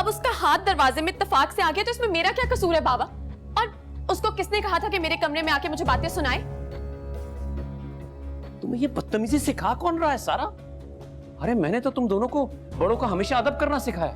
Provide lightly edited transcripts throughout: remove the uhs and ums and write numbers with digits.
अब उसका हाथ दरवाजे में इत्तेफाक से आ गया तो इसमें मेरा क्या कसूर है बाबा? और उसको किसने कहा था कि मेरे कमरे में आके मुझे बातें सुनाए? तुम्हें ये बदतमीजी सिखा कौन रहा है सारा? अरे मैंने तो तुम दोनों को बड़ों का हमेशा अदब करना सिखाया।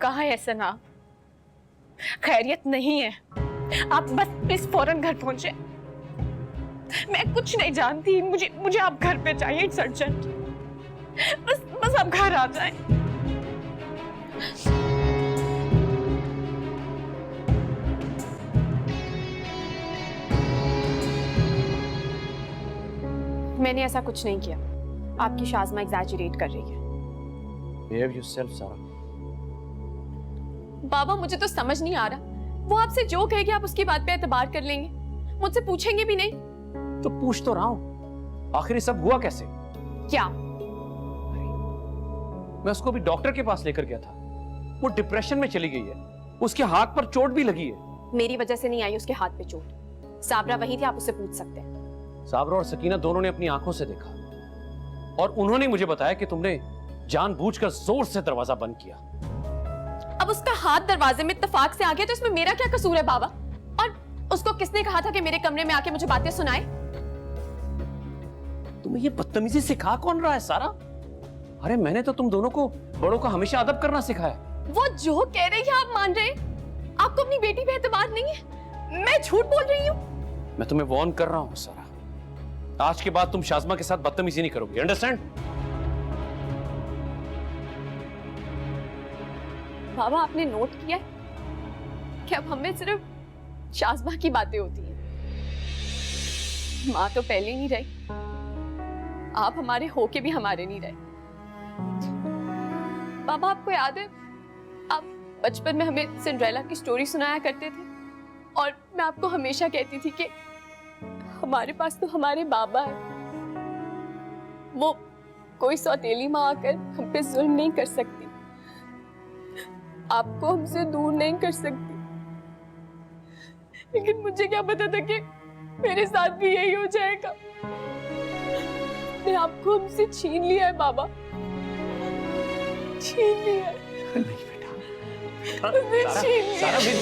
कहा है सना? खैरियत नहीं है। आप बस प्लीज फौरन घर पहुंचे। मैं कुछ नहीं जानती, मुझे आप घर पे चाहिए, इट्स अर्जेंट। बस आप घर आ जाएं। मैंने ऐसा कुछ नहीं किया। आपकी शाज़मा एग्जैजरेट कर रही है। Behave yourself, सारा। बाबा मुझे तो समझ नहीं आ रहा, वो आपसे जो कहेगी आप उसकी बात पे एतबार कर लेंगे, मुझसे पूछेंगे भी नहीं? तो पूछ तो रहा हूं, आखिर ये सब हुआ कैसे? क्या? मैं उसको भी डॉक्टर के पास लेकर गया था, वो डिप्रेशन में चली गई है, उसके हाथ पर चोट भी लगी है। मेरी वजह से नहीं आई उसके हाथ पे चोट, साबरा वही थी, आप उससे पूछ सकते हैं। साबरा और सकीना दोनों ने अपनी आंखों से देखा और उन्होंने मुझे बताया कि तुमने जानबूझकर जोर से दरवाजा बंद किया। अब उसका हाथ दरवाजे में इत्तेफाक से आ गया तो इसमें मेरा क्या कसूर है बाबा? और उसको किसने कहा था कि मेरे कमरे में आके मुझे बातें सुनाए? तुम्हें ये बदतमीजी सिखा कौन रहा है सारा? अरे मैंने तो तुम दोनों को बड़ों का हमेशा अदब करना सिखाया। वो जो कह रही है आप मान रहे हैं? आपको अपनी बेटी पे एतबार नहीं है? मैं झूठ बोल रही हूँ? मैं तुम्हें वार्न कर रहा हूं सारा, आज के बाद तुम शाज़मा के साथ बदतमीजी नहीं करोगी, अंडरस्टैंड? बाबा आपने नोट किया है कि अब हमें सिर्फ शाज़मा की बातें होती हैं। माँ तो पहले ही नहीं रही, आप हमारे होके भी हमारे नहीं रहे। बाबा आपको याद है, आप बचपन में हमें सिंड्रेला की स्टोरी सुनाया करते थे और मैं आपको हमेशा कहती थी कि हमारे पास तो हमारे बाबा है, वो कोई सौतेली माँ आकर हम पे जुल्म नहीं कर सकती, आपको हमसे दूर नहीं कर सकती। लेकिन मुझे क्या पता था कि मेरे साथ भी यही हो जाएगा। ने आपको हमसे छीन लिया है बाबा, छीन लिया है। नहीं बेटा, उसने छीन लिया। सारा भी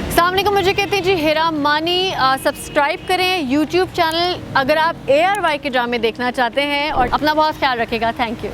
अस्सलामुअलैकुम, मुझे कहते हैं जी हेरा मानी। सब्सक्राइब करें यूट्यूब चैनल अगर आप ARY के ड्रामे देखना चाहते हैं और अपना बहुत ख्याल रखिएगा। Thank you.